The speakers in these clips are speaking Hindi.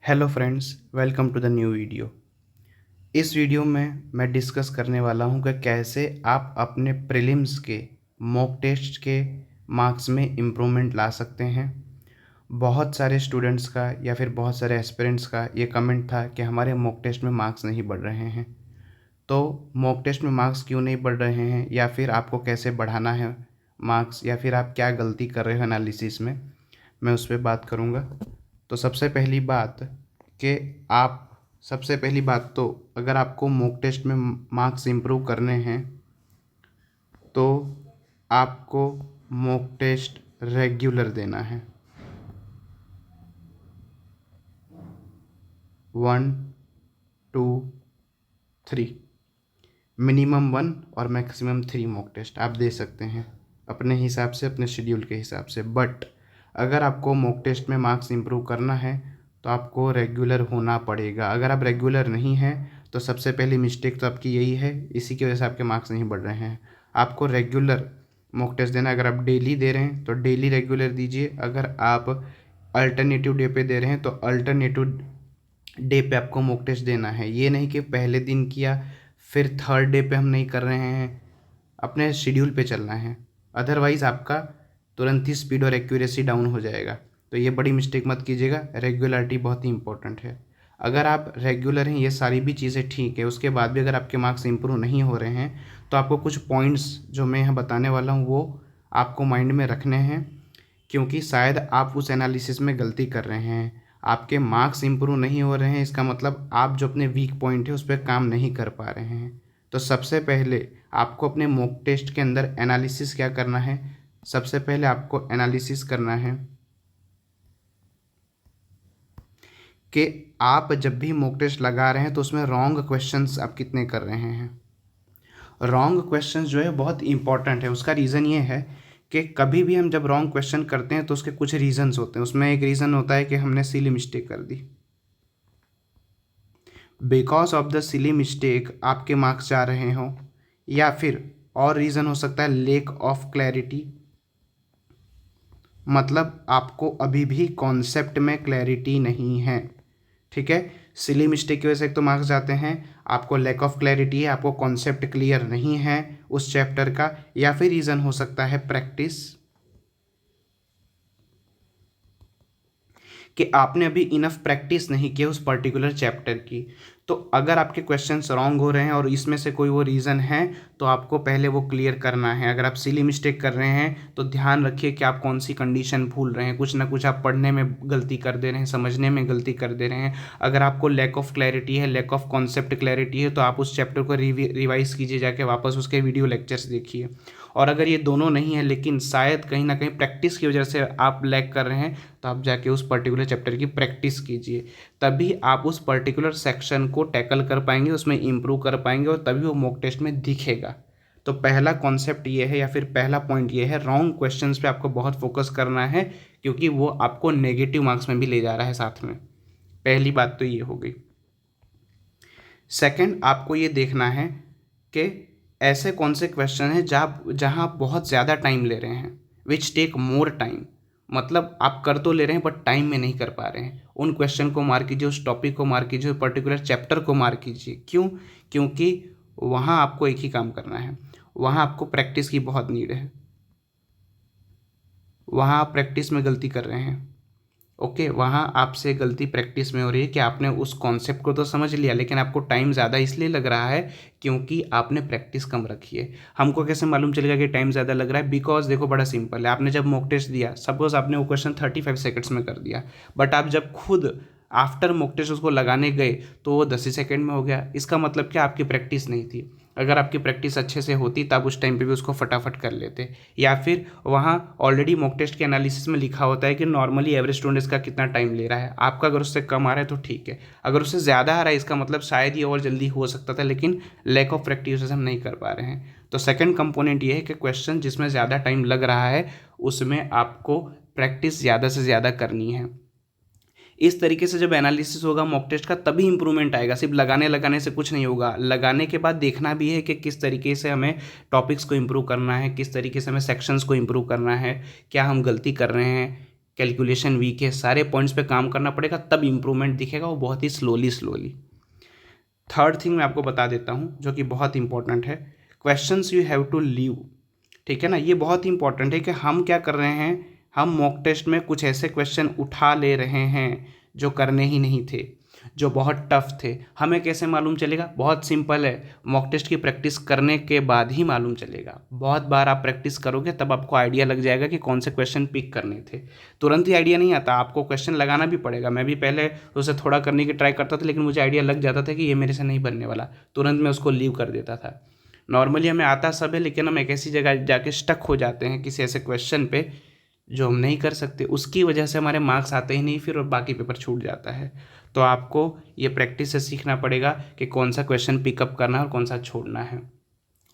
Hello friends, welcome to the new video. इस वीडियो में मैं डिस्कस करने वाला हूं कि कैसे आप अपने प्रीलिम्स के मॉक टेस्ट के मार्क्स में इम्प्रूवमेंट ला सकते हैं। बहुत सारे स्टूडेंट्स का या फिर बहुत सारे एस्पिरेंट्स का ये कमेंट था कि हमारे मॉक टेस्ट में मार्क्स नहीं बढ़ रहे हैं। तो मॉक टेस्ट में मार्क्स क्यों नहीं बढ़ रहे हैं या फिर आपको कैसे बढ़ाना है मार्क्स, या फिर आप क्या गलती कर रहे हो एनालिसिस में, मैं उस पर बात करूँगा। तो सबसे पहली बात तो अगर आपको मॉक टेस्ट में मार्क्स इम्प्रूव करने हैं तो आपको मॉक टेस्ट रेगुलर देना है। 1, 2, 3, मिनिमम 1 और मैक्सिमम 3 मॉक टेस्ट आप दे सकते हैं अपने हिसाब से, अपने शेड्यूल के हिसाब से। बट अगर आपको मॉक टेस्ट में मार्क्स इम्प्रूव करना है तो आपको रेगुलर होना पड़ेगा। अगर आप रेगुलर नहीं हैं तो सबसे पहली मिस्टेक तो आपकी यही है, इसी की वजह से आपके मार्क्स नहीं बढ़ रहे हैं। आपको रेगुलर मॉक टेस्ट देना है। अगर आप डेली दे रहे हैं तो डेली रेगुलर दीजिए। अगर आप अल्टरनेटिव डे पे दे रहे हैं तो अल्टरनेटिव डे पे आपको मॉक टेस्ट देना है। ये नहीं कि पहले दिन किया फिर थर्ड डे पे हम नहीं कर रहे हैं, अपने शेड्यूल पे चलना है। अदरवाइज़ आपका तुरंत ही स्पीड और एक्यूरेसी डाउन हो जाएगा। तो ये बड़ी मिस्टेक मत कीजिएगा। रेगुलरिटी बहुत ही इंपॉर्टेंट है। अगर आप रेगुलर हैं, ये सारी भी चीज़ें ठीक है, उसके बाद भी अगर आपके मार्क्स इंप्रूव नहीं हो रहे हैं तो आपको कुछ पॉइंट्स जो मैं यहाँ बताने वाला हूँ वो आपको माइंड में रखने हैं, क्योंकि शायद आप उस एनालिसिस में गलती कर रहे हैं। आपके मार्क्स इंप्रूव नहीं हो रहे हैं, इसका मतलब आप जो अपने वीक पॉइंट है उस पर काम नहीं कर पा रहे हैं। तो सबसे पहले आपको अपने मॉक टेस्ट के अंदर एनालिसिस क्या करना है। सबसे पहले आपको एनालिसिस करना है कि आप जब भी मॉक टेस्ट लगा रहे हैं तो उसमें रॉन्ग क्वेश्चंस आप कितने कर रहे हैं। रॉन्ग क्वेश्चंस जो है बहुत इंपॉर्टेंट है। उसका रीज़न ये है कि कभी भी हम जब रॉन्ग क्वेश्चन करते हैं तो उसके कुछ रीजंस होते हैं। उसमें एक रीज़न होता है कि हमने सिली मिस्टेक कर दी। Because of the silly mistake आपके मार्क्स जा रहे हों, या फिर और रीज़न हो सकता है लेक ऑफ क्लैरिटी, मतलब आपको अभी भी कॉन्सेप्ट में क्लैरिटी नहीं है। ठीक है, सिली मिस्टेक की वजह से एक तो मार्क्स जाते हैं, आपको लैक ऑफ क्लैरिटी है, आपको कॉन्सेप्ट क्लियर नहीं है उस चैप्टर का, या फिर रीज़न हो सकता है प्रैक्टिस, कि आपने अभी इनफ प्रैक्टिस नहीं किया उस पर्टिकुलर चैप्टर की। तो अगर आपके क्वेश्चंस रॉन्ग हो रहे हैं और इसमें से कोई वो रीज़न है तो आपको पहले वो क्लियर करना है। अगर आप सिली मिस्टेक कर रहे हैं तो ध्यान रखिए कि आप कौन सी कंडीशन भूल रहे हैं। कुछ ना कुछ आप पढ़ने में गलती कर दे रहे हैं, समझने में गलती कर दे रहे हैं। अगर आपको लैक ऑफ क्लैरिटी है, लैक ऑफ कॉन्सेप्ट क्लैरिटी है, तो आप उस चैप्टर को रिवाइज कीजिए, जाके वापस उसके वीडियो लेक्चर्स देखिए। और अगर ये दोनों नहीं है लेकिन शायद कहीं ना कहीं प्रैक्टिस की वजह से आप लैक कर रहे हैं, तो आप जाके उस पर्टिकुलर चैप्टर की प्रैक्टिस कीजिए। तभी आप उस पर्टिकुलर सेक्शन को टैकल कर पाएंगे, उसमें इम्प्रूव कर पाएंगे, और तभी वो मॉक टेस्ट में दिखेगा। तो पहला कॉन्सेप्ट ये है, या फिर पहला पॉइंट ये है, रॉन्ग क्वेश्चंस पे आपको बहुत फोकस करना है, क्योंकि वो आपको नेगेटिव मार्क्स में भी ले जा रहा है साथ में। पहली बात तो ये हो गई। सेकंड, आपको ये देखना है कि ऐसे कौन से क्वेश्चन हैं जहाँ आप बहुत ज़्यादा टाइम ले रहे हैं, विच टेक मोर टाइम, मतलब आप कर तो ले रहे हैं बट टाइम में नहीं कर पा रहे हैं। उन क्वेश्चन को मार्क कीजिए, उस टॉपिक को मार्क कीजिए, पर्टिकुलर चैप्टर को मार्क कीजिए। क्यों? क्योंकि वहाँ आपको एक ही काम करना है, वहाँ आपको प्रैक्टिस की बहुत नीड है। वहाँ आप प्रैक्टिस में गलती कर रहे हैं। ओके, वहाँ आपसे गलती प्रैक्टिस में हो रही है कि आपने उस कॉन्सेप्ट को तो समझ लिया, लेकिन आपको टाइम ज़्यादा इसलिए लग रहा है क्योंकि आपने प्रैक्टिस कम रखी है। हमको कैसे मालूम चलेगा कि टाइम ज़्यादा लग रहा है? बिकॉज देखो, बड़ा सिंपल है। आपने जब मॉक टेस्ट दिया, सपोज आपने वो क्वेश्चन 35 सेकंड्स में कर दिया, बट आप जब खुद आफ्टर मॉक टेस्ट उसको लगाने गए तो वो 10 ही सेकेंड में हो गया। इसका मतलब क्या? आपकी प्रैक्टिस नहीं थी। अगर आपकी प्रैक्टिस अच्छे से होती तब उस टाइम पे भी उसको फटाफट कर लेते। या फिर वहाँ ऑलरेडी मॉक टेस्ट के एनालिसिस में लिखा होता है कि नॉर्मली एवरेज स्टूडेंट्स का कितना टाइम ले रहा है। आपका अगर उससे कम आ रहा है तो ठीक है, अगर उससे ज़्यादा आ रहा है इसका मतलब शायद ये और जल्दी हो सकता था, लेकिन लैक ऑफ प्रैक्टिस हम नहीं कर पा रहे हैं। तो सेकेंड कंपोनेंट ये है कि क्वेश्चन जिसमें ज़्यादा टाइम लग रहा है उसमें आपको प्रैक्टिस ज़्यादा से ज़्यादा करनी है। इस तरीके से जब एनालिसिस होगा मॉक टेस्ट का तभी इंप्रूवमेंट आएगा। सिर्फ लगाने से कुछ नहीं होगा। लगाने के बाद देखना भी है कि किस तरीके से हमें टॉपिक्स को इम्प्रूव करना है, किस तरीके से हमें सेक्शंस को इम्प्रूव करना है, क्या हम गलती कर रहे हैं, कैलकुलेशन वीक है, सारे पॉइंट्स पे काम करना पड़ेगा, तब इम्प्रूवमेंट दिखेगा, वो बहुत ही स्लोली। थर्ड थिंग मैं आपको बता देता हूँ जो कि बहुत इंपॉर्टेंट है, questions you have to leave. ठीक है ना, ये बहुत इंपॉर्टेंट है कि हम क्या कर रहे हैं, हम मॉक टेस्ट में कुछ ऐसे क्वेश्चन उठा ले रहे हैं जो करने ही नहीं थे, जो बहुत टफ थे। हमें कैसे मालूम चलेगा? बहुत सिंपल है, मॉक टेस्ट की प्रैक्टिस करने के बाद ही मालूम चलेगा। बहुत बार आप प्रैक्टिस करोगे तब आपको आइडिया लग जाएगा कि कौन से क्वेश्चन पिक करने थे। तुरंत ही आइडिया नहीं आता, आपको क्वेश्चन लगाना भी पड़ेगा। मैं भी पहले उसे थोड़ा करने की ट्राई करता था, लेकिन मुझे आइडिया लग जाता था कि ये मेरे से नहीं बनने वाला, तुरंत मैं उसको लीव कर देता था। नॉर्मली हमें आता सब है, लेकिन हम एक ऐसी जगह जाके स्टक हो जाते हैं किसी ऐसे क्वेश्चन पे जो हम नहीं कर सकते, उसकी वजह से हमारे मार्क्स आते ही नहीं फिर, और बाकी पेपर छूट जाता है। तो आपको ये प्रैक्टिस से सीखना पड़ेगा कि कौन सा क्वेश्चन पिकअप करना है और कौन सा छोड़ना है।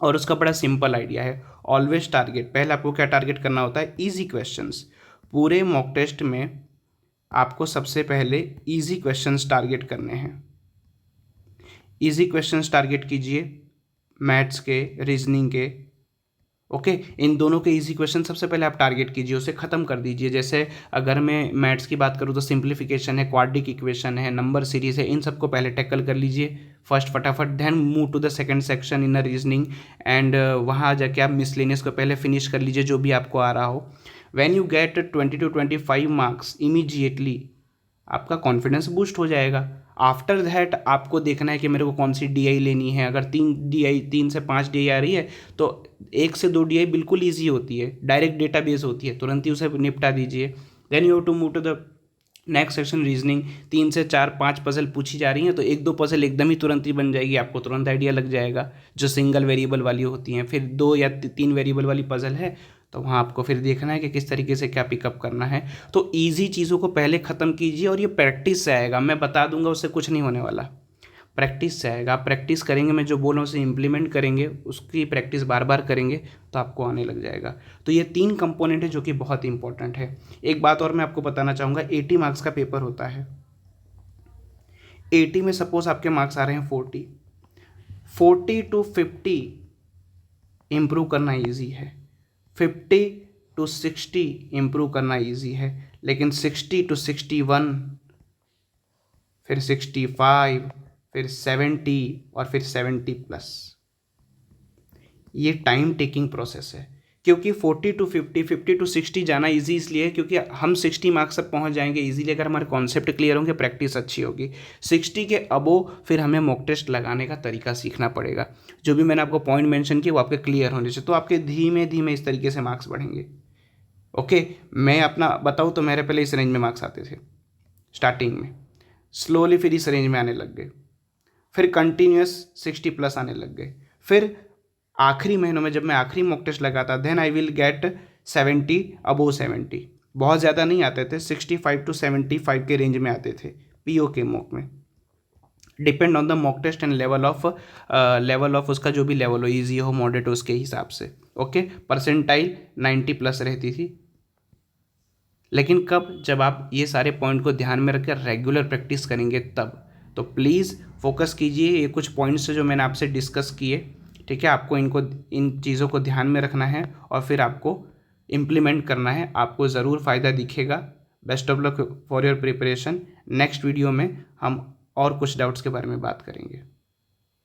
और उसका बड़ा सिंपल आइडिया है, ऑलवेज टारगेट। पहले आपको क्या टारगेट करना होता है? Easy questions. पूरे मॉक टेस्ट में आपको सबसे पहले ईजी क्वेश्चंस टारगेट करने हैं। ईजी क्वेश्चंस टारगेट कीजिए, मैथ्स के, रीजनिंग के। ओके, इन दोनों के इजी क्वेश्चन सबसे पहले आप टारगेट कीजिए, उसे ख़त्म कर दीजिए। जैसे अगर मैं मैथ्स की बात करूँ तो सिंप्लीफिकेशन है, क्वाड्रिक इक्वेशन है, नंबर सीरीज है, इन सबको पहले टैकल कर लीजिए फर्स्ट फटाफट। Then move to the second section in reasoning, and वहाँ जाके आप मिसलेनियस को पहले फिनिश कर लीजिए जो भी आपको आ रहा हो। When you get 20 to 25 marks immediately आपका कॉन्फिडेंस बूस्ट हो जाएगा। आफ्टर दैट आपको देखना है कि मेरे को कौन सी डीआई लेनी है। अगर 3 से 5 डीआई आ रही है तो 1 से 2 डीआई बिल्कुल ईजी होती है, डायरेक्ट डेटाबेस होती है, तुरंत ही उसे निपटा दीजिए। Then you have to move to the next section reasoning. 3 से 4-5 पजल पूछी जा रही हैं तो 1-2 पजल एकदम ही तुरंत ही बन जाएगी, आपको तुरंत आइडिया लग जाएगा, जो सिंगल वेरिएबल वाली होती हैं। फिर 2 या 3 वेरिएबल वाली पजल है तो वहाँ आपको फिर देखना है कि किस तरीके से क्या पिकअप करना है। तो ईजी चीज़ों को पहले ख़त्म कीजिए, और ये प्रैक्टिस से आएगा, मैं बता दूंगा, उससे कुछ नहीं होने वाला। प्रैक्टिस से आएगा, आप प्रैक्टिस करेंगे, मैं जो बोल रहा हूँ उसे इम्प्लीमेंट करेंगे, उसकी प्रैक्टिस बार बार करेंगे तो आपको आने लग जाएगा। तो ये 3 कंपोनेंट है जो कि बहुत इंपॉर्टेंट है। एक बात और मैं आपको बताना चाहूँगा, 80 मार्क्स का पेपर होता है। 80 में सपोज आपके मार्क्स आ रहे हैं 40 to 50 इम्प्रूव करना ईजी है, 50 to 60 इम्प्रूव करना ईजी है, लेकिन 60 to 61, फिर 65, फिर 70 और फिर 70+, ये टाइम टेकिंग प्रोसेस है। क्योंकि 40 to 50, 50 to 60 जाना इजी इसलिए है क्योंकि हम 60 मार्क्स तक पहुंच जाएंगे इजीली अगर हमारे कॉन्सेप्ट क्लियर होंगे, प्रैक्टिस अच्छी होगी। 60 के अबो फिर हमें मॉक टेस्ट लगाने का तरीका सीखना पड़ेगा। जो भी मैंने आपको पॉइंट मेंशन किए वो आपके क्लियर होने चाहिए, तो आपके धीमे धीमे इस तरीके से मार्क्स बढ़ेंगे। ओके, मैं अपना बताऊँ तो मेरे पहले इस रेंज में मार्क्स आते थे स्टार्टिंग में, स्लोली फिर इस रेंज में आने लग गए, फिर कंटिन्यूस 60+ आने लग गए, फिर आखिरी महीनों में जब मैं आखिरी मॉक टेस्ट लगाता then I will get 70 above 70। बहुत ज़्यादा नहीं आते थे, 65 to 75 के रेंज में आते थे पीओ के मॉक में। Depend on the mock test and level of उसका जो भी लेवल हो, ईजी हो मॉडरेट हो, उसके हिसाब से। ओके, परसेंटाइल 90+ रहती थी। लेकिन कब? जब आप ये सारे पॉइंट को ध्यान में रखकर रेगुलर प्रैक्टिस करेंगे तब। तो प्लीज़ फोकस कीजिए, ये कुछ पॉइंट्स जो मैंने आपसे डिस्कस किए, ठीक है, आपको इन चीज़ों को ध्यान में रखना है और फिर आपको इम्प्लीमेंट करना है, आपको ज़रूर फ़ायदा दिखेगा। Best of luck for your preparation. Next video में हम और कुछ डाउट्स के बारे में बात करेंगे।